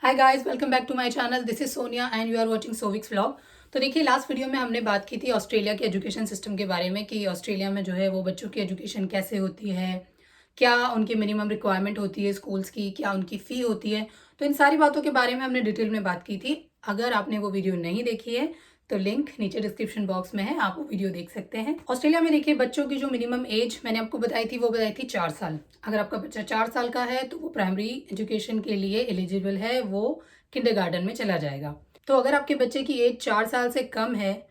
Hi guys, welcome back to my channel. This is Sonia and you are watching सोविक्स vlog. तो देखिए, last video में हमने बात की थी ऑस्ट्रेलिया के एजुकेशन सिस्टम के बारे में कि ऑस्ट्रेलिया में जो है वो बच्चों की एजुकेशन कैसे होती है, क्या उनकी मिनिमम रिक्वायरमेंट होती है स्कूल्स की, क्या उनकी फ़ी होती है। तो इन सारी बातों के बारे में हमने डिटेल में बात की थी। अगर आपने वो वीडियो नहीं देखी है तो लिंक नीचे डिस्क्रिप्शन बॉक्स में है, आप वो वीडियो देख सकते हैं। ऑस्ट्रेलिया में देखिए, बच्चों की जो मिनिमम एज मैंने आपको बताई थी वो बताई थी 4 साल। अगर आपका बच्चा 4 साल का है तो वो प्राइमरी एजुकेशन के लिए एलिजिबल है, वो किंडरगार्टन में चला जाएगा। तो अगर आपके बच्चे की एज 4 साल से कम है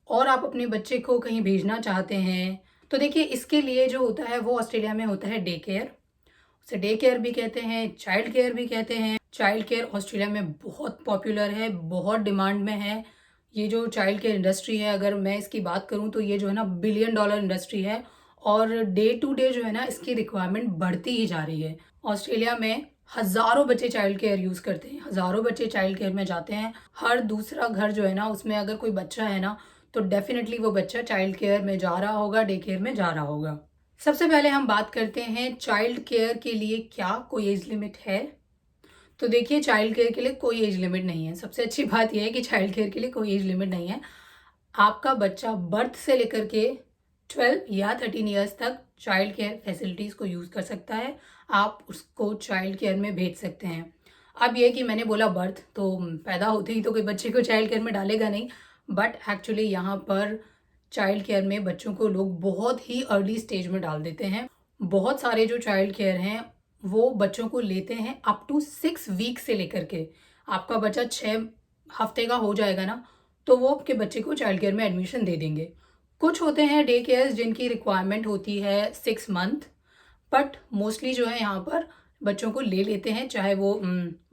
और आप अपने बच्चे को कहीं भेजना चाहते हैं, तो देखिए इसके लिए जो होता है वो ऑस्ट्रेलिया में होता है डे केयर। उसे डे केयर भी कहते हैं, चाइल्ड केयर भी कहते हैं। चाइल्ड केयर ऑस्ट्रेलिया में बहुत पॉपुलर है, बहुत डिमांड में है। ये जो चाइल्ड केयर इंडस्ट्री है, अगर मैं इसकी बात करूँ तो ये जो है ना बिलियन डॉलर इंडस्ट्री है और डे टू डे जो है ना इसकी रिक्वायरमेंट बढ़ती ही जा रही है। ऑस्ट्रेलिया में हज़ारों बच्चे चाइल्ड केयर यूज़ करते हैं, हज़ारों बच्चे चाइल्ड केयर में जाते हैं। हर दूसरा घर जो है ना उसमें अगर कोई बच्चा है ना तो डेफ़िनेटली वो बच्चा चाइल्ड केयर में जा रहा होगा, डे केयर में जा रहा होगा। सबसे पहले हम बात करते हैं चाइल्ड केयर के लिए क्या कोई एज लिमिट है। तो देखिए, चाइल्ड केयर के लिए कोई एज लिमिट नहीं है। सबसे अच्छी बात यह है कि चाइल्ड केयर के लिए कोई एज लिमिट नहीं है। आपका बच्चा बर्थ से लेकर के 12 या 13 ईयर्स तक चाइल्ड केयर फैसिलिटीज़ को यूज़ कर सकता है। आप उसको चाइल्ड केयर में भेज सकते हैं। अब ये कि मैंने बोला बर्थ, तो पैदा होते ही तो कोई बच्चे को चाइल्ड केयर में डालेगा नहीं, बट एक्चुअली यहाँ पर चाइल्ड केयर में बच्चों को लोग बहुत ही अर्ली स्टेज में डाल देते हैं। बहुत सारे जो चाइल्ड केयर हैं वो बच्चों को लेते हैं अप टू 6 वीक से लेकर के। आपका बच्चा 6 हफ्ते का हो जाएगा ना तो वो आपके बच्चे को चाइल्ड केयर में एडमिशन दे देंगे। कुछ होते हैं डे केयर्स जिनकी रिक्वायरमेंट होती है 6 मंथ, बट मोस्टली जो है यहाँ पर बच्चों को ले लेते हैं, चाहे वो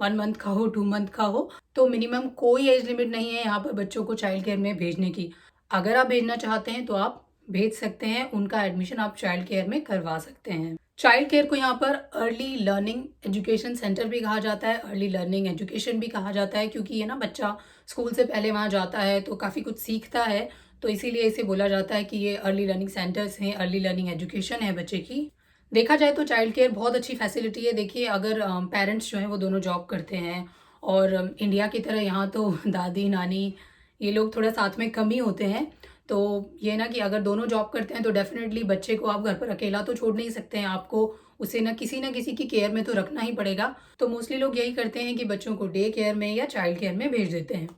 1 मंथ का हो, 2 मंथ का हो। तो मिनिमम कोई एज लिमिट नहीं है यहाँ पर बच्चों को चाइल्ड केयर में भेजने की। अगर आप भेजना चाहते हैं तो आप भेज सकते हैं, उनका एडमिशन आप चाइल्ड केयर में करवा सकते हैं। चाइल्ड केयर को यहाँ पर अर्ली लर्निंग एजुकेशन सेंटर भी कहा जाता है, अर्ली लर्निंग एजुकेशन भी कहा जाता है, क्योंकि ये ना बच्चा स्कूल से पहले वहाँ जाता है तो काफ़ी कुछ सीखता है। तो इसीलिए इसे बोला जाता है कि ये अर्ली लर्निंग सेंटर्स हैं, अर्ली लर्निंग एजुकेशन है बच्चे की। देखा जाए तो चाइल्ड केयर बहुत अच्छी फैसिलिटी है। देखिए, अगर पेरेंट्स जो हैं वो दोनों जॉब करते हैं और इंडिया की तरह यहाँ तो दादी नानी ये लोग थोड़ा साथ में कम ही होते हैं, तो ये ना कि अगर दोनों जॉब करते हैं तो डेफिनेटली बच्चे को आप घर पर अकेला तो छोड़ नहीं सकते हैं, आपको उसे ना किसी की केयर में तो रखना ही पड़ेगा। तो मोस्टली लोग यही करते हैं कि बच्चों को डे केयर में या चाइल्ड केयर में भेज देते हैं।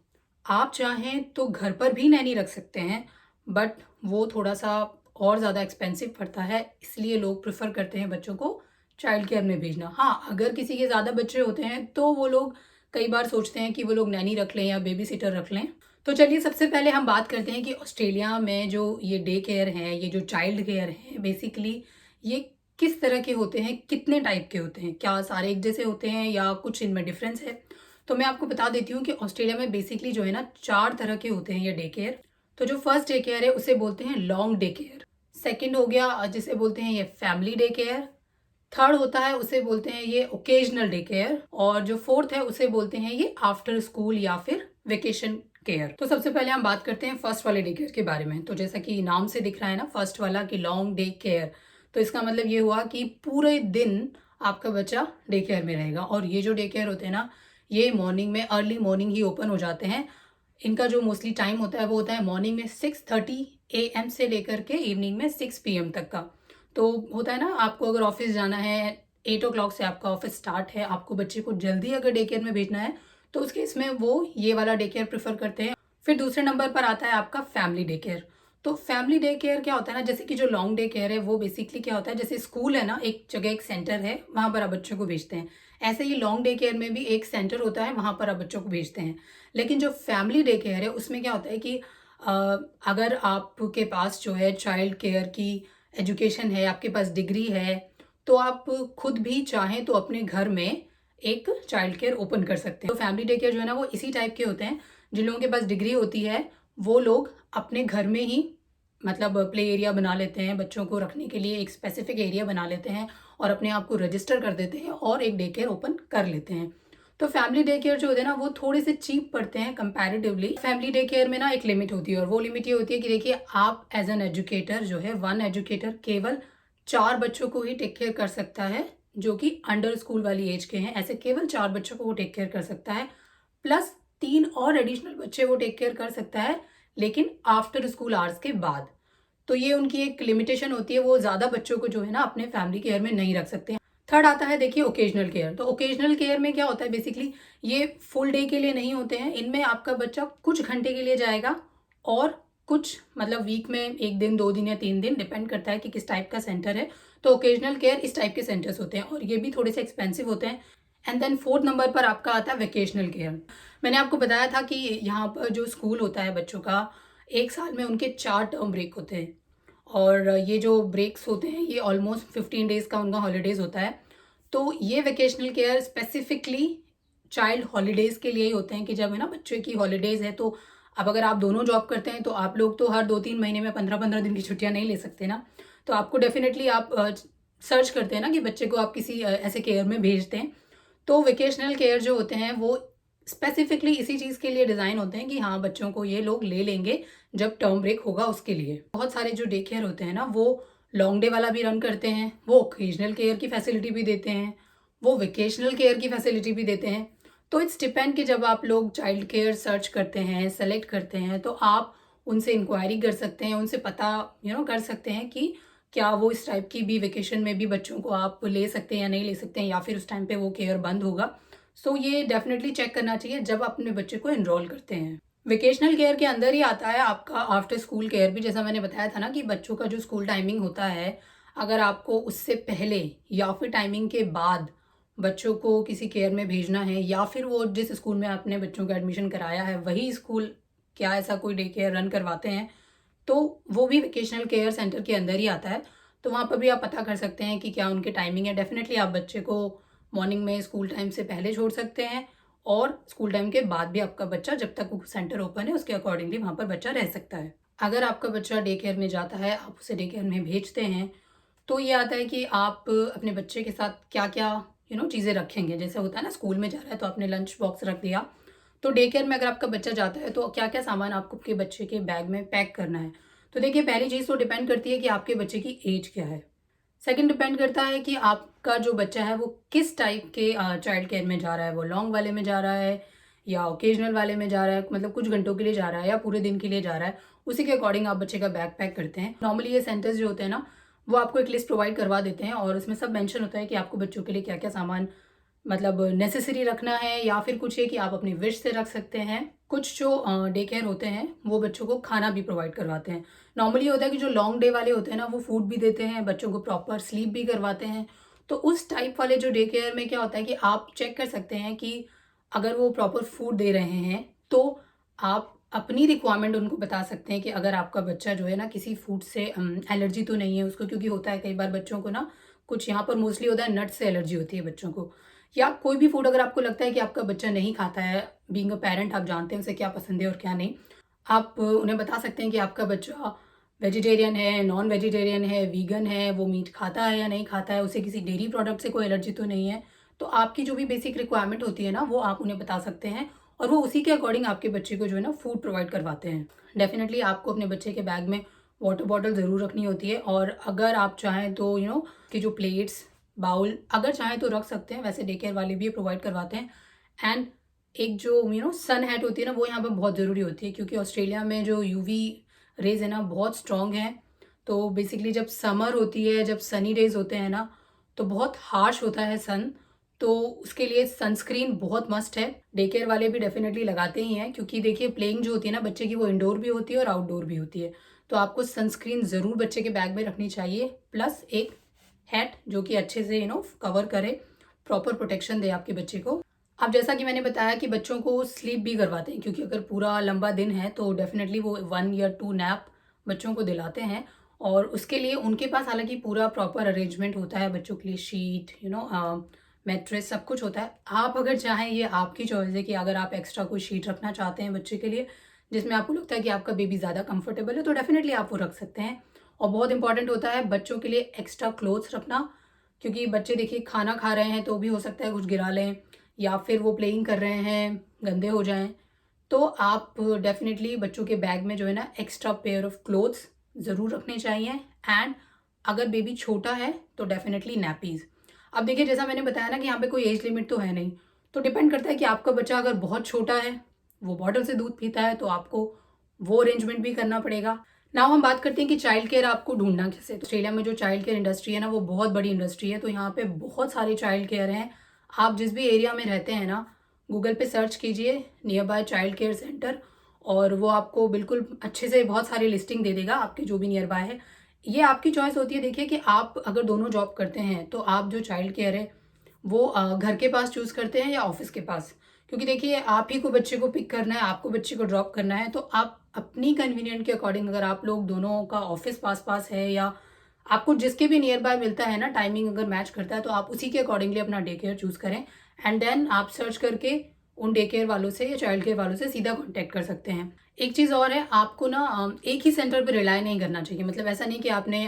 आप चाहें तो घर पर भी नैनी रख सकते हैं, बट वो थोड़ा सा और ज़्यादा एक्सपेंसिव पड़ता है, इसलिए लोग प्रेफर करते हैं बच्चों को चाइल्ड केयर में भेजना। हाँ, अगर किसी के ज़्यादा बच्चे होते हैं तो वो लोग कई बार सोचते हैं कि वो लोग नैनी रख लें या बेबी सिटर रख लें। तो चलिए, सबसे पहले हम बात करते हैं कि ऑस्ट्रेलिया में जो ये डे केयर हैं, ये जो चाइल्ड केयर हैं, बेसिकली ये किस तरह के होते हैं, कितने टाइप के होते हैं, क्या सारे एक जैसे होते हैं या कुछ इनमें डिफरेंस है। तो मैं आपको बता देती हूँ कि ऑस्ट्रेलिया में बेसिकली जो है ना 4 तरह के होते हैं ये डे केयर। तो जो फर्स्ट डे केयर है उसे बोलते हैं लॉन्ग डे केयर। सेकंड हो गया जिसे बोलते हैं ये फैमिली डे केयर। थर्ड होता है उसे बोलते हैं ये ओकेजनल डे केयर। और जो फोर्थ है उसे बोलते हैं ये आफ्टर स्कूल या फिर वेकेशन केयर। तो सबसे पहले हम बात करते हैं फर्स्ट वाले डे केयर के बारे में। तो जैसा कि नाम से दिख रहा है ना फर्स्ट वाला कि लॉन्ग डे केयर, तो इसका मतलब ये हुआ कि पूरे दिन आपका बच्चा डे केयर में रहेगा। और ये जो डे केयर होते हैं ना ये मॉर्निंग में, अर्ली मॉर्निंग ही ओपन हो जाते हैं। इनका जो मोस्टली टाइम होता है वो होता है मॉर्निंग में 6:30 AM से लेकर के इवनिंग में 6 PM तक का। तो होता है ना, आपको अगर ऑफिस जाना है 8 o'clock से आपका ऑफिस स्टार्ट है, आपको बच्चे को जल्दी अगर डे केयर में भेजना है तो उस केस में वो ये वाला डे केयर प्रेफर करते हैं। फिर दूसरे नंबर पर आता है आपका फैमिली डे केयर। तो फैमिली डे केयर क्या होता है ना, जैसे कि जो लॉन्ग डे केयर है वो बेसिकली क्या होता है, जैसे स्कूल है ना, एक जगह एक सेंटर है वहां पर आप बच्चों को भेजते हैं, ऐसे ही लॉन्ग डे केयर में भी एक सेंटर होता है, वहां पर आप बच्चों को भेजते हैं। लेकिन जो फैमिली डे केयर है उसमें क्या होता है कि अ, अगर आपके पास जो है चाइल्ड केयर की एजुकेशन है, आपके पास डिग्री है, तो आप खुद भी चाहें तो अपने घर में एक चाइल्ड केयर ओपन कर सकते हैं। तो फैमिली डे केयर जो है ना वो इसी टाइप के होते हैं। जिन लोगों के पास डिग्री होती है वो लोग अपने घर में ही मतलब प्ले एरिया बना लेते हैं, बच्चों को रखने के लिए एक स्पेसिफिक एरिया बना लेते हैं और अपने आप को रजिस्टर कर देते हैं और एक डे केयर ओपन कर लेते हैं। तो फैमिली डे केयर जो होते हैं ना वो थोड़े से चीप पड़ते हैं कंपैरेटिवली। फैमिली डे केयर में ना एक लिमिट होती है और वो लिमिट ये होती है कि देखिए, आप एज एन एजुकेटर जो है, वन एजुकेटर केवल 4 बच्चों को ही टेक केयर कर सकता है जो कि अंडर स्कूल वाली एज के हैं, ऐसे केवल 4 बच्चों को वो टेक केयर कर सकता है, प्लस 3 और एडिशनल बच्चे वो टेक केयर कर सकता है, लेकिन आफ्टर स्कूल आवर्स के बाद। तो ये उनकी एक लिमिटेशन होती है, वो ज़्यादा बच्चों को जो है ना अपने फैमिली केयर में नहीं रख सकते हैं। थर्ड आता है देखिए ओकेजनल केयर। तो ओकेजनल केयर में क्या होता है, बेसिकली ये फुल डे के लिए नहीं होते हैं, इनमें आपका बच्चा कुछ घंटे के लिए जाएगा और कुछ मतलब वीक में 1 दिन 2 दिन या 3 दिन, डिपेंड करता है कि किस टाइप का सेंटर है। तो ओकेजनल केयर इस टाइप के सेंटर्स होते हैं और ये भी थोड़े से एक्सपेंसिव होते हैं। एंड देन फोर्थ नंबर पर आपका आता है वेकेशनल केयर। मैंने आपको बताया था कि यहाँ पर जो स्कूल होता है बच्चों का, 1 साल में उनके 4 टर्म ब्रेक होते हैं और ये जो ब्रेक्स होते हैं ये ऑलमोस्ट 15 डेज़ का उनका हॉलीडेज़ होता है। तो ये vocational care specifically child holidays के लिए ही होते हैं कि जब है ना बच्चे की हॉलीडेज़ है, तो अब अगर आप दोनों जॉब करते हैं तो आप लोग तो हर 2-3 महीने में 15-15 दिन की छुट्टियां नहीं ले सकते ना। तो आपको डेफिनेटली आप सर्च करते हैं ना कि बच्चे को आप किसी ऐसे केयर में भेजते हैं। तो वेकेशनल केयर जो होते हैं वो स्पेसिफिकली इसी चीज़ के लिए डिज़ाइन होते हैं कि हाँ बच्चों को ये लोग ले लेंगे जब टर्म ब्रेक होगा उसके लिए। बहुत सारे जो डे केयर होते हैं ना वो लॉन्ग डे वाला भी रन करते हैं, वो ओकेजनल केयर की फैसिलिटी भी देते हैं, वो वेकेशनल केयर की फैसिलिटी भी देते हैं। तो इट्स डिपेंड कि जब आप लोग चाइल्ड केयर सर्च करते हैं, सेलेक्ट करते हैं, तो आप उनसे इंक्वायरी कर सकते हैं, उनसे पता कर सकते हैं कि क्या वो इस टाइप की भी वेकेशन में भी बच्चों को आप ले सकते हैं या नहीं ले सकते हैं, या फिर उस टाइम पे वो केयर बंद होगा। सो ये डेफिनेटली चेक करना चाहिए जब आप अपने बच्चे को एनरोल करते हैं। वेकेशनल केयर के अंदर ही आता है आपका आफ्टर स्कूल केयर भी। जैसा मैंने बताया था ना कि बच्चों का जो स्कूल टाइमिंग होता है, अगर आपको उससे पहले या फिर टाइमिंग के बाद बच्चों को किसी केयर में भेजना है, या फिर वो जिस स्कूल में आपने बच्चों का एडमिशन कराया है वही स्कूल क्या ऐसा कोई डे केयर रन करवाते हैं, तो वो भी वेकेशनल केयर सेंटर के अंदर ही आता है। तो वहाँ पर भी आप पता कर सकते हैं कि क्या उनके टाइमिंग है। डेफिनेटली आप बच्चे को मॉर्निंग में स्कूल टाइम से पहले छोड़ सकते हैं और स्कूल टाइम के बाद भी आपका बच्चा जब तक वो सेंटर ओपन है उसके अकॉर्डिंगली वहाँ पर बच्चा रह सकता है। अगर आपका बच्चा डे केयर में जाता है, आप उसे डे केयर में भेजते हैं, तो ये आता है कि आप अपने बच्चे के साथ क्या क्या चीज़ें रखेंगे। जैसे होता है ना स्कूल में जा रहा है तो आपने लंच बॉक्स रख दिया, तो डे केयर में अगर आपका बच्चा जाता है तो क्या क्या सामान आपको आपके बच्चे के बैग में पैक करना है। तो देखिए पहली चीज़ तो डिपेंड करती है कि आपके बच्चे की एज क्या है। सेकंड डिपेंड करता है कि आपका जो बच्चा है वो किस टाइप के चाइल्ड केयर में जा रहा है, वो लॉन्ग वाले में जा रहा है या ओकेजनल वाले में जा रहा है, मतलब कुछ घंटों के लिए जा रहा है या पूरे दिन के लिए जा रहा है, उसी के अकॉर्डिंग आप बच्चे का बैग पैक करते हैं। नॉर्मली ये सेंटर्स जो होते हैं ना वो आपको एक लिस्ट प्रोवाइड करवा देते हैं और उसमें सब मेंशन होता है कि आपको बच्चों के लिए क्या क्या सामान मतलब नेसेसरी रखना है, या फिर कुछ है कि आप अपनी विश से रख सकते हैं। कुछ जो डे केयर होते हैं वो बच्चों को खाना भी प्रोवाइड करवाते हैं। नॉर्मली होता है कि जो लॉन्ग डे वाले होते हैं ना वो फूड भी देते हैं, बच्चों को प्रॉपर स्लीप भी करवाते हैं। तो उस टाइप वाले जो डे केयर में क्या होता है कि आप चेक कर सकते हैं कि अगर वो प्रॉपर फूड दे रहे हैं तो आप अपनी रिक्वायरमेंट उनको बता सकते हैं कि अगर आपका बच्चा जो है ना किसी फूड से एलर्जी तो नहीं है उसको, क्योंकि होता है कई बार बच्चों को ना कुछ यहाँ पर मोस्टली होता है नट से एलर्जी होती है बच्चों को, या कोई भी फूड अगर आपको लगता है कि आपका बच्चा नहीं खाता है, बीइंग अ पेरेंट आप जानते हैं उसे क्या पसंद है और क्या नहीं, आप उन्हें बता सकते हैं कि आपका बच्चा वेजिटेरियन है, नॉन वेजिटेरियन है, वीगन है, वो मीट खाता है या नहीं खाता है, उसे किसी डेयरी प्रोडक्ट से कोई एलर्जी तो नहीं है। तो आपकी जो भी बेसिक रिक्वायरमेंट होती है ना वो आप उन्हें बता सकते हैं और वो उसी के अकॉर्डिंग आपके बच्चे को जो है ना फूड प्रोवाइड करवाते हैं। डेफिनेटली आपको अपने बच्चे के बैग में वाटर बॉटल ज़रूर रखनी होती है, और अगर आप चाहें तो कि जो प्लेट्स बाउल अगर चाहें तो रख सकते हैं, वैसे डे केयर वाले भी प्रोवाइड करवाते हैं। एंड एक जो सन हैट होती है ना वो यहाँ पर बहुत ज़रूरी होती है, क्योंकि ऑस्ट्रेलिया में जो यूवी रेज है ना बहुत स्ट्रॉन्ग है। तो बेसिकली जब समर होती है, जब सनी डेज होते हैं ना, तो बहुत हार्श होता है सन, तो उसके लिए सनस्क्रीन बहुत मस्ट है। डे केयर वाले भी डेफिनेटली लगाते ही हैं, क्योंकि देखिए प्लेइंग जो होती है ना बच्चे की वो इंडोर भी होती है और आउटडोर भी होती है। तो आपको सनस्क्रीन ज़रूर बच्चे के बैग में रखनी चाहिए, प्लस एक हैट जो कि अच्छे से कवर करे, प्रॉपर प्रोटेक्शन दे आपके बच्चे को। अब जैसा कि मैंने बताया कि बच्चों को स्लीप भी करवाते हैं, क्योंकि अगर पूरा लंबा दिन है तो डेफिनेटली वो 1 या 2 नैप बच्चों को दिलाते हैं, और उसके लिए उनके पास हालांकि पूरा प्रॉपर अरेंजमेंट होता है बच्चों के लिए, शीट मैट्रेस सब कुछ होता है। आप अगर चाहें, ये आपकी चॉइस है कि अगर आप एक्स्ट्रा कोई शीट रखना चाहते हैं बच्चे के लिए जिसमें आपको लगता है कि आपका बेबी ज़्यादा कंफर्टेबल है, तो डेफिनेटली आप वो रख सकते हैं। और बहुत इंपॉर्टेंट होता है बच्चों के लिए एक्स्ट्रा क्लोथ्स रखना, क्योंकि बच्चे देखिए खाना खा रहे हैं तो भी हो सकता है कुछ गिरा लें, या फिर वो प्लेइंग कर रहे हैं गंदे हो जाएं। तो आप डेफिनेटली बच्चों के बैग में जो है ना एक्स्ट्रा पेयर ऑफ क्लोथ्स ज़रूर रखने चाहिए। एंड अगर बेबी छोटा है तो डेफिनेटली नैपीज़। अब देखिए जैसा मैंने बताया ना कि यहाँ पे कोई एज लिमिट तो है नहीं, तो डिपेंड करता है कि आपका बच्चा अगर बहुत छोटा है, वो बॉटल से दूध पीता है, तो आपको वो अरेंजमेंट भी करना पड़ेगा। नाउ हम बात करते हैं कि चाइल्ड केयर आपको ढूंढना कैसे। तो ऑस्ट्रेलिया में जो चाइल्ड केयर इंडस्ट्री है ना, वो बहुत बड़ी इंडस्ट्री है, तो यहाँ पे बहुत सारे चाइल्ड केयर हैं। आप जिस भी एरिया में रहते हैं ना, गूगल पे सर्च कीजिए near by child care centre, और वो आपको बिल्कुल अच्छे से बहुत सारी लिस्टिंग दे देगा आपके जो भी नियर बाय है। ये आपकी चॉइस होती है। देखिए कि आप अगर दोनों जॉब करते हैं तो आप जो चाइल्ड केयर है वो घर के पास चूज़ करते हैं या ऑफिस के पास, क्योंकि देखिए आप ही को बच्चे को पिक करना है, आपको बच्चे को ड्रॉप करना है, तो आप अपनी कन्वीनियंट के अकॉर्डिंग, अगर आप लोग दोनों का ऑफिस पास पास है या आपको जिसके भी नियर बाय मिलता है ना, टाइमिंग अगर मैच करता है, तो आप उसी के अकॉर्डिंगली अपना डे केयर चूज़ करें। एंड देन आप सर्च करके उन डे केयर वालों से या चाइल्ड केयर वालों से सीधा कॉन्टैक्ट कर सकते हैं। एक चीज़ और है, आपको ना एक ही सेंटर पर रिलाई नहीं करना चाहिए। मतलब ऐसा नहीं कि आपने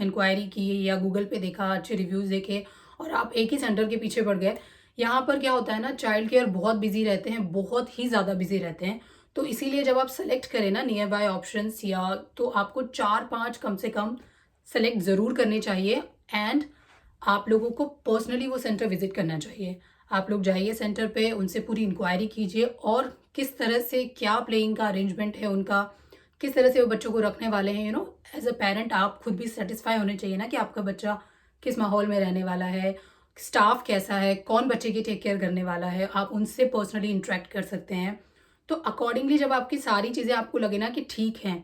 इंक्वायरी की या गूगल पे देखा, अच्छे रिव्यूज़ देखे और आप एक ही सेंटर के पीछे पड़ गए। यहाँ पर क्या होता है ना, चाइल्ड केयर बहुत बिजी रहते हैं, बहुत ही ज़्यादा बिजी रहते हैं। तो इसीलिए जब आप सेलेक्ट करें ना नियर बाय ऑप्शंस, या तो आपको 4-5 कम से कम सेलेक्ट ज़रूर करने चाहिए। एंड आप लोगों को पर्सनली वो सेंटर विजिट करना चाहिए। आप लोग जाइए सेंटर पे, उनसे पूरी इंक्वायरी कीजिए और किस तरह से क्या प्लेइंग का अरेंजमेंट है उनका, किस तरह से वो बच्चों को रखने वाले हैं। एज अ पेरेंट आप खुद भी सेटिस्फाई होने चाहिए ना कि आपका बच्चा किस माहौल में रहने वाला है, स्टाफ कैसा है, कौन बच्चे की टेक केयर करने वाला है, आप उनसे पर्सनली इंटरेक्ट कर सकते हैं। तो अकॉर्डिंगली जब आपकी सारी चीज़ें आपको लगे ना कि ठीक हैं,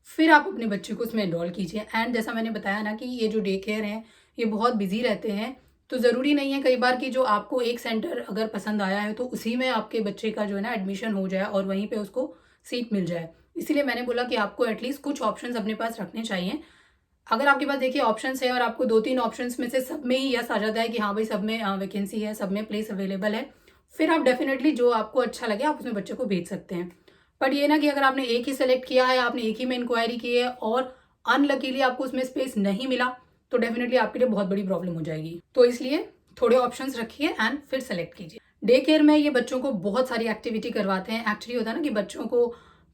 फिर आप अपने बच्चे को उसमें एनरोल कीजिए। एंड जैसा मैंने बताया ना कि ये जो डे केयर हैं, ये बहुत बिजी रहते हैं, तो ज़रूरी नहीं है कई बार कि जो आपको एक सेंटर अगर पसंद आया है तो उसी में आपके बच्चे का जो है ना एडमिशन हो जाए और वहीं पे उसको सीट मिल जाए। इसीलिए मैंने बोला कि आपको एटलीस्ट कुछ ऑप्शंस अपने पास रखने चाहिए। अगर आपके पास देखिए ऑप्शंस है और आपको 2-3 ऑप्शंस में से सब में ही यस आ जाता है कि हाँ भाई सब में वैकेंसी है, सब में प्लेस अवेलेबल है, फिर आप डेफिनेटली जो आपको अच्छा लगे आप उसमें बच्चे को भेज सकते हैं। बट ये ना कि अगर आपने एक ही सेलेक्ट किया है, आपने एक ही में इंक्वायरी की है और अनलकीली आपको उसमें स्पेस नहीं मिला, तो डेफिनेटली आपके लिए बहुत बड़ी प्रॉब्लम हो जाएगी। तो इसलिए थोड़े ऑप्शंस रखिए एंड फिर सेलेक्ट कीजिए। डे केयर में ये बच्चों को बहुत सारी एक्टिविटी करवाते हैं। एक्चुअली होता है ना कि बच्चों को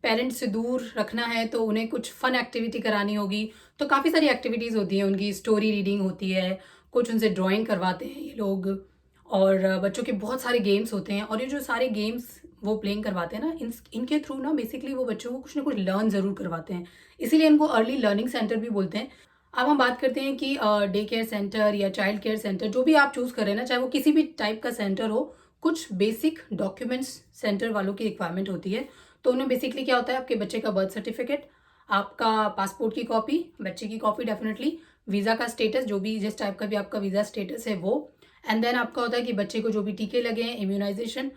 पेरेंट्स से दूर रखना है तो उन्हें कुछ फन एक्टिविटी करानी होगी, तो काफ़ी सारी एक्टिविटीज़ होती हैं। उनकी स्टोरी रीडिंग होती है, कुछ उनसे ड्राइंग करवाते हैं ये लोग, और बच्चों के बहुत सारे गेम्स होते हैं। और ये जो सारे गेम्स वो प्लेइंग करवाते हैं ना, इनके थ्रू ना बेसिकली वो बच्चों को कुछ ना कुछ लर्न ज़रूर करवाते हैं, इसीलिए इनको अर्ली लर्निंग सेंटर भी बोलते हैं। अब हम बात करते हैं कि डे केयर सेंटर या चाइल्ड केयर सेंटर जो भी आप चूज़ करें ना, चाहे वो किसी भी टाइप का सेंटर हो, कुछ बेसिक डॉक्यूमेंट्स सेंटर वालों की रिक्वायरमेंट होती है। तो उन्हें बेसिकली क्या होता है, आपके बच्चे का बर्थ सर्टिफिकेट, आपका पासपोर्ट की कॉपी, बच्चे की कॉपी डेफिनेटली, वीज़ा का स्टेटस, जो भी जिस टाइप का भी आपका वीज़ा स्टेटस है वो, एंड देन आपका होता है कि बच्चे को जो भी टीके लगे हैं, इम्यूनाइजेशन,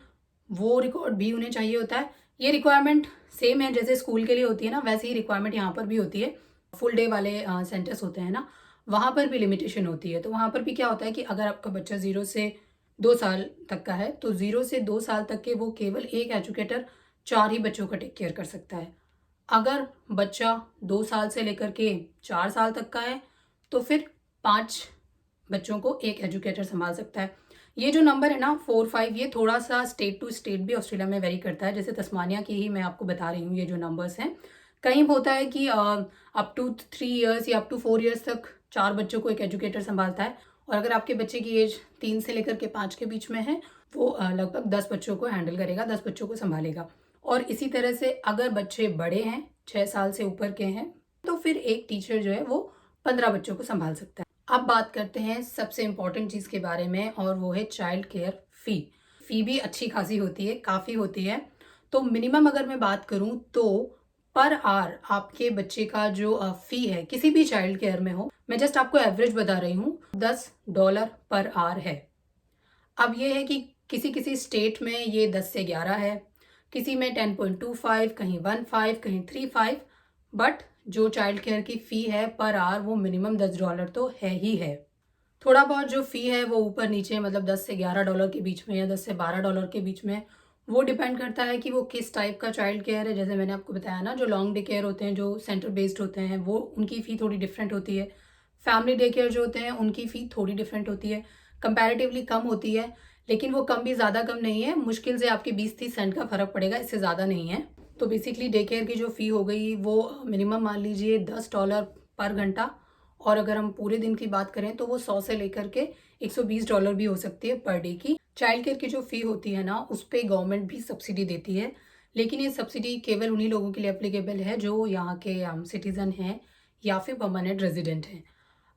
वो रिकॉर्ड भी उन्हें चाहिए होता है। ये रिक्वायरमेंट सेम है जैसे स्कूल के लिए होती है ना, वैसे ही रिक्वायरमेंट यहाँ पर भी होती है। फुल डे वाले सेंटर्स होते हैं ना, वहाँ पर भी लिमिटेशन होती है। तो वहाँ पर भी क्या होता है कि अगर आपका बच्चा 0 से 2 साल तक का है, तो 0 से 2 साल तक के वो केवल एक एजुकेटर 4 ही बच्चों का टेक केयर कर सकता है। अगर बच्चा 2 साल से लेकर के 4 साल तक का है, तो फिर 5 बच्चों को एक एजुकेटर संभाल सकता है। ये जो नंबर है ना 4-5, ये थोड़ा सा स्टेट टू स्टेट भी ऑस्ट्रेलिया में वेरी करता है। जैसे तस्मानिया की ही मैं आपको बता रही हूँ, ये जो नंबर्स हैं, कहीं होता है कि अप टू 3 इयर्स या अप टू 4 इयर्स तक 4 बच्चों को एक एजुकेटर संभालता है। और अगर आपके बच्चे की एज 3 से लेकर के 5 के बीच में है, वो लगभग 10 बच्चों को हैंडल करेगा, 10 बच्चों को संभालेगा। और इसी तरह से अगर बच्चे बड़े हैं, 6 साल से ऊपर के हैं, तो फिर एक टीचर जो है वो 15 बच्चों को संभाल सकता है। अब बात करते हैं सबसे इम्पोर्टेंट चीज़ के बारे में, और वो है चाइल्ड केयर फ़ी। फ़ी भी अच्छी खासी होती है, काफ़ी होती है। तो मिनिमम अगर मैं बात करूँ तो पर आवर आपके बच्चे का जो फ़ी है, किसी भी चाइल्ड केयर में हो, मैं जस्ट आपको एवरेज बता रही हूँ, $10 पर आवर है। अब ये है कि किसी किसी स्टेट में ये 10 से 11 है, किसी में 10.25, कहीं 15, कहीं 35, बट जो चाइल्ड केयर की फ़ी है पर आवर वो मिनिमम $10 तो है ही है। थोड़ा बहुत जो फ़ी है वो ऊपर नीचे, मतलब 10 से $11 के बीच में या 10 से $12 के बीच में, वो डिपेंड करता है कि वो किस टाइप का चाइल्ड केयर है। जैसे मैंने आपको बताया ना, जो लॉन्ग डे केयर होते हैं, जो सेंटर बेस्ड होते हैं, वो उनकी फ़ी थोड़ी डिफरेंट होती है। फैमिली डे केयर जो होते हैं उनकी फ़ी थोड़ी डिफरेंट होती है, कंपैरेटिवली कम होती है, लेकिन वो कम भी ज़्यादा कम नहीं है, मुश्किल से आपके 20-30 सेंट का फ़र्क पड़ेगा, इससे ज़्यादा नहीं है। तो बेसिकली डे केयर की जो फ़ी हो गई वो मिनिमम मान लीजिए $10 पर घंटा, और अगर हम पूरे दिन की बात करें तो वो 100 से लेकर के $120 भी हो सकती है पर डे की। चाइल्ड केयर की जो फ़ी होती है ना, उस पे गवर्नमेंट भी सब्सिडी देती है, लेकिन ये सब्सिडी केवल उन्हीं लोगों के लिए एप्लीकेबल है जो यहाँ के सिटीज़न हैं या फिर परमानेंट रेजिडेंट हैं।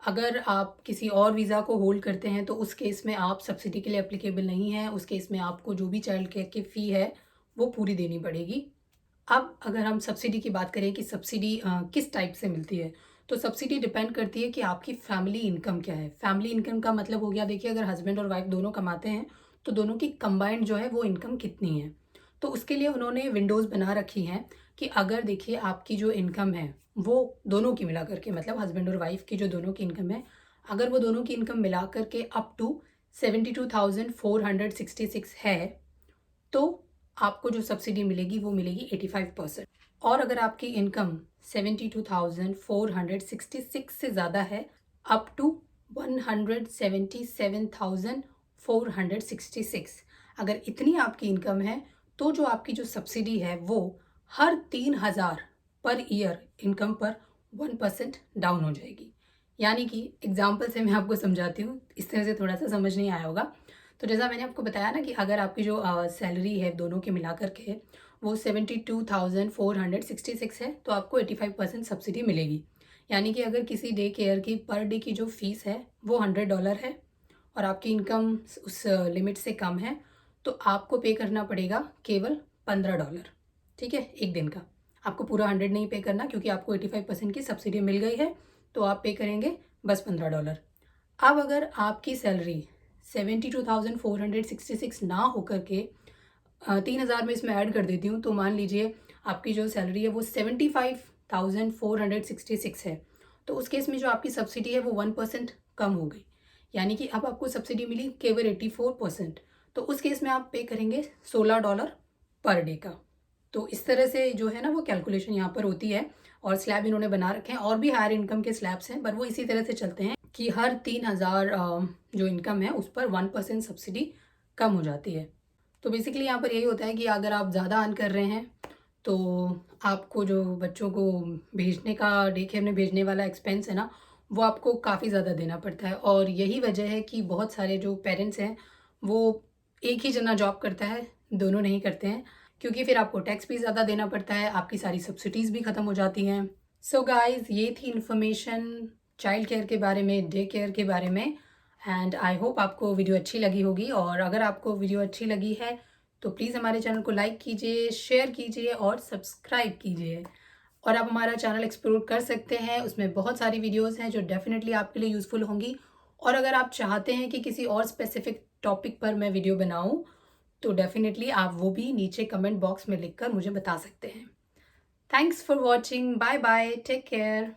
अगर आप किसी और वीज़ा को होल्ड करते हैं तो उस केस में आप सब्सिडी के लिए एप्लीकेबल नहीं हैं। उस केस में आपको जो भी चाइल्ड केयर की फ़ी है वो पूरी देनी पड़ेगी। अब अगर हम सब्सिडी की बात करें कि सब्सिडी किस टाइप से मिलती है, तो सब्सिडी डिपेंड करती है कि आपकी फैमिली इनकम क्या है। फैमिली इनकम का मतलब हो गया, देखिए अगर हस्बैंड और वाइफ दोनों कमाते हैं तो दोनों की कंबाइंड जो है वो इनकम कितनी है। तो उसके लिए उन्होंने विंडोज़ बना रखी हैं कि अगर देखिए आपकी जो इनकम है वो दोनों की मिला करके, मतलब हस्बैंड और वाइफ की जो दोनों की इनकम है, अगर वो दोनों की इनकम मिला करके अप टू 72,466 है, तो आपको जो सब्सिडी मिलेगी वो मिलेगी 85%। और अगर आपकी इनकम 72,466 से ज़्यादा है, अप टू 177,466, अगर इतनी आपकी इनकम है तो जो आपकी जो सब्सिडी है वो हर 3,000 पर ईयर इनकम पर 1% डाउन हो जाएगी। यानी कि एग्जाम्पल से मैं आपको समझाती हूँ, इस तरह से थोड़ा सा समझ नहीं आया होगा। तो जैसा मैंने आपको बताया ना कि अगर आपकी जो सैलरी है दोनों के मिला करके वो 72,466 है, तो आपको 85% सब्सिडी मिलेगी। यानी कि अगर किसी डे केयर की पर डे की जो फीस है वो $100 है और आपकी इनकम उस लिमिट से कम है, तो आपको पे करना पड़ेगा केवल $15। ठीक है, एक दिन का। आपको पूरा 100 नहीं पे करना, क्योंकि आपको 85% की सब्सिडी मिल गई है, तो आप पे करेंगे बस $15। अब अगर आपकी सैलरी 72,466 ना होकर के 3,000 में इसमें ऐड कर देती हूँ, तो मान लीजिए आपकी जो सैलरी है वो 75,466 है, तो उस केस में जो आपकी सब्सिडी है वो 1% कम हो गई। यानी कि अब आपको सब्सिडी मिली केवल 84%, तो उस केस में आप पे करेंगे $16 पर डे का। तो इस तरह से जो है ना वो कैलकुलेशन यहाँ पर होती है, और स्लैब इन्होंने बना रखे हैं। और भी हायर इनकम के स्लैब्स हैं, पर वो इसी तरह से चलते हैं कि हर 3,000 जो इनकम है उस पर 1% सब्सिडी कम हो जाती है। तो बेसिकली यहाँ पर यही होता है कि अगर आप ज़्यादा अर्न कर रहे हैं तो आपको जो बच्चों को भेजने का, डे केयर में भेजने वाला एक्सपेंस है ना, वो आपको काफ़ी ज़्यादा देना पड़ता है। और यही वजह है कि बहुत सारे जो पेरेंट्स हैं वो एक ही जना जॉब करता है, दोनों नहीं करते हैं, क्योंकि फिर आपको टैक्स भी ज़्यादा देना पड़ता है, आपकी सारी सब्सिडीज़ भी ख़त्म हो जाती हैं। सो गाइज़, ये थी इन्फॉर्मेशन चाइल्ड केयर के बारे में, डे केयर के बारे में। एंड आई होप आपको वीडियो अच्छी लगी होगी, और अगर आपको वीडियो अच्छी लगी है तो प्लीज़ हमारे चैनल को लाइक कीजिए, शेयर कीजिए और सब्सक्राइब कीजिए। और आप हमारा चैनल एक्सप्लोर कर सकते हैं, उसमें बहुत सारी वीडियोस हैं जो डेफिनेटली आपके लिए यूज़फुल होंगी। और अगर आप चाहते हैं कि किसी और स्पेसिफिक टॉपिक पर मैं वीडियो बनाऊं, तो डेफिनेटली आप वो भी नीचे कमेंट बॉक्स में लिखकर मुझे बता सकते हैं। Thanks for watching, bye bye, take care.